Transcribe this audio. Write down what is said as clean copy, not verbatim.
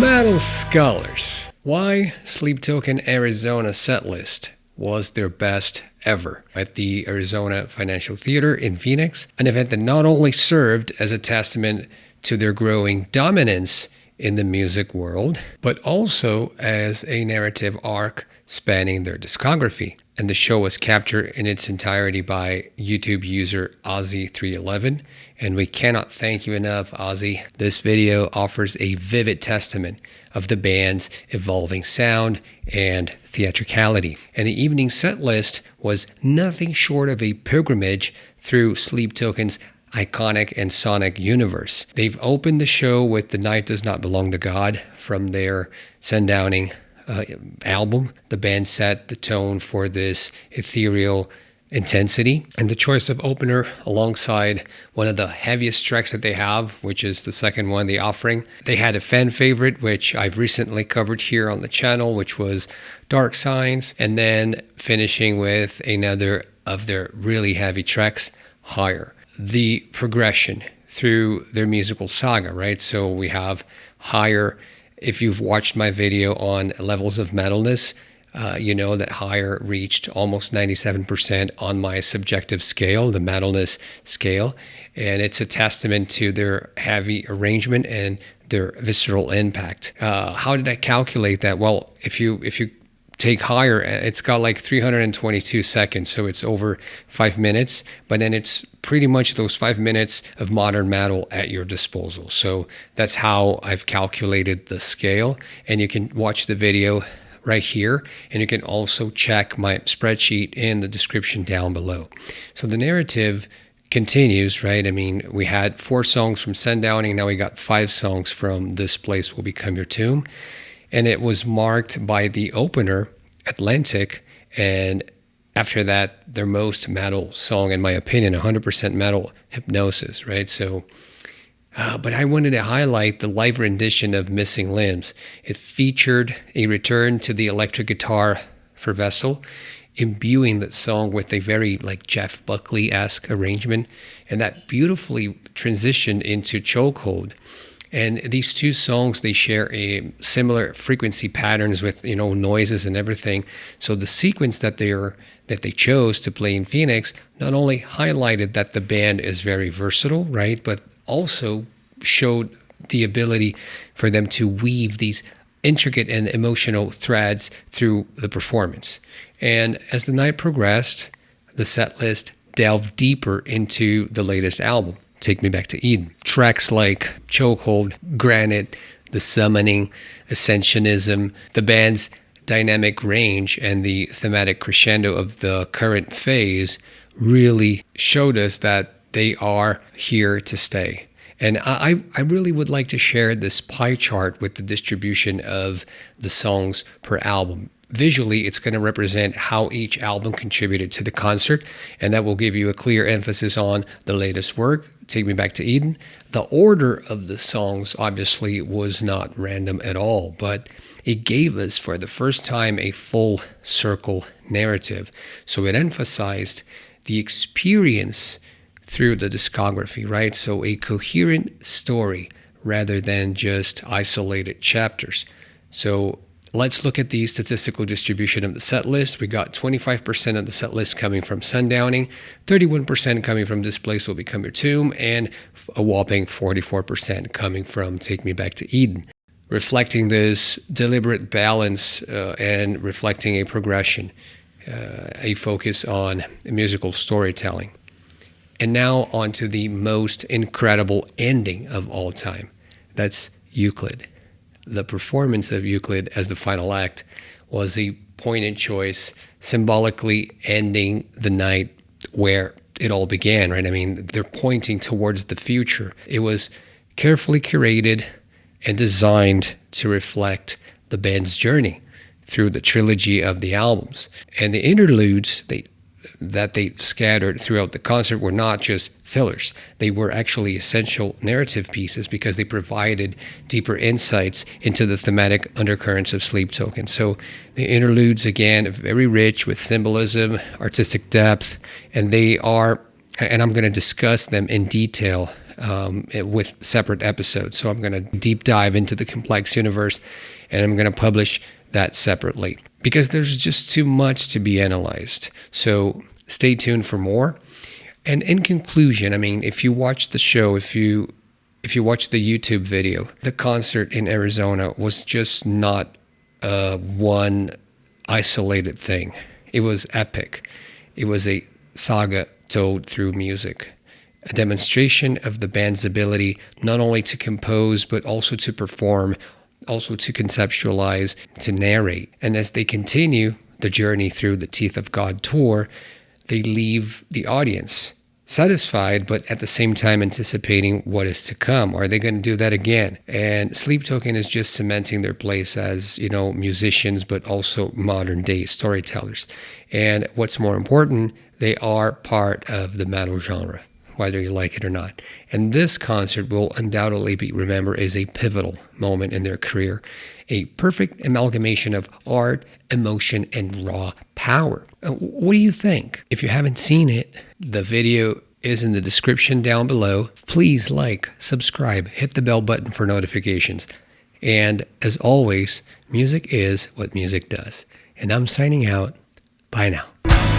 Metal Scholars. Why Sleep Token Arizona Setlist was their best ever at the Arizona Financial Theater in Phoenix, an event that not only served as a testament to their growing dominance in the music world, but also as a narrative arc spanning their discography. And the show was captured in its entirety by YouTube user Ozzy311. And we cannot thank you enough, Ozzy. This video offers a vivid testament of the band's evolving sound and theatricality. And the evening set list was nothing short of a pilgrimage through Sleep Token's iconic and sonic universe. They've opened the show with The Night Does Not Belong to God from their Sundowning album. The band set the tone for this ethereal intensity, and the choice of opener alongside one of the heaviest tracks that they have, which is the second one, The Offering. They had a fan favorite, which I've recently covered here on the channel, which was Dark Signs, and then finishing with another of their really heavy tracks, Higher. The progression through their musical saga, right? So we have Higher. If you've watched my video on levels of metalness, you know that Higher reached almost 97% on my subjective scale, the metalness scale. And it's a testament to their heavy arrangement and their visceral impact. How did I calculate that? Well, if you take Higher, it's got like 322 seconds, so it's over 5 minutes, but then it's pretty much those 5 minutes of modern metal at your disposal. So that's how I've calculated the scale, and you can watch the video right here, and you can also check my spreadsheet in the description down below. So the narrative continues, right? I mean, we had 4 songs from Sundowning, now we got 5 songs from This Place Will Become Your Tomb. And it was marked by the opener, Atlantic, and after that, their most metal song, in my opinion, 100% metal, Hypnosis, right? So, but I wanted to highlight the live rendition of Missing Limbs. It featured a return to the electric guitar for Vessel, imbuing that song with a very like Jeff Buckley-esque arrangement, and that beautifully transitioned into Chokehold. And these two songs, they share a similar frequency patterns with, you know, noises and everything. So the sequence that they chose to play in Phoenix not only highlighted that the band is very versatile, right, but also showed the ability for them to weave these intricate and emotional threads through the performance. And as the night progressed, the set list delved deeper into the latest album, Take Me Back to Eden. Tracks like Chokehold, Granite, The Summoning, Ascensionism, the band's dynamic range, and the thematic crescendo of the current phase really showed us that they are here to stay. And I really would like to share this pie chart with the distribution of the songs per album. Visually, it's going to represent how each album contributed to the concert, and that will give you a clear emphasis on the latest work, Take Me Back to Eden. The order of the songs obviously was not random at all, but it gave us for the first time a full circle narrative. So it emphasized the experience through the discography, right? So a coherent story rather than just isolated chapters. So let's look at the statistical distribution of the set list. We got 25% of the set list coming from Sundowning, 31% coming from This Place Will Become Your Tomb, and a whopping 44% coming from Take Me Back to Eden, reflecting this deliberate balance and reflecting a progression, a focus on musical storytelling. And now on to the most incredible ending of all time. That's Euclid. The performance of Euclid as the final act was a poignant choice, symbolically ending the night where it all began, right? I mean, they're pointing towards the future. It was carefully curated and designed to reflect the band's journey through the trilogy of the albums. And the interludes that they scattered throughout the concert were not just fillers. They were actually essential narrative pieces because they provided deeper insights into the thematic undercurrents of Sleep Token. So the interludes, again, very rich with symbolism, artistic depth, and they are, and I'm going to discuss them in detail with separate episodes. So I'm going to deep dive into the complex universe, and I'm going to publish that separately because there's just too much to be analyzed. So stay tuned for more. And in conclusion, I mean, if you watch the show, if you watch the YouTube video, the concert in Arizona was just not one isolated thing. It was epic. It was a saga told through music, a demonstration of the band's ability not only to compose, but also to perform, also to conceptualize, to narrate. And as they continue the journey through the Teeth of God tour, they leave the audience satisfied, but at the same time anticipating what is to come. Are they going to do that again? And Sleep Token is just cementing their place as, musicians, but also modern day storytellers. And what's more important, they are part of the metal genre, whether you like it or not. And this concert will undoubtedly be remembered as a pivotal moment in their career, a perfect amalgamation of art, emotion, and raw power. What do you think? If you haven't seen it, the video is in the description down below. Please like, subscribe, hit the bell button for notifications. And as always, music is what music does. And I'm signing out. Bye now.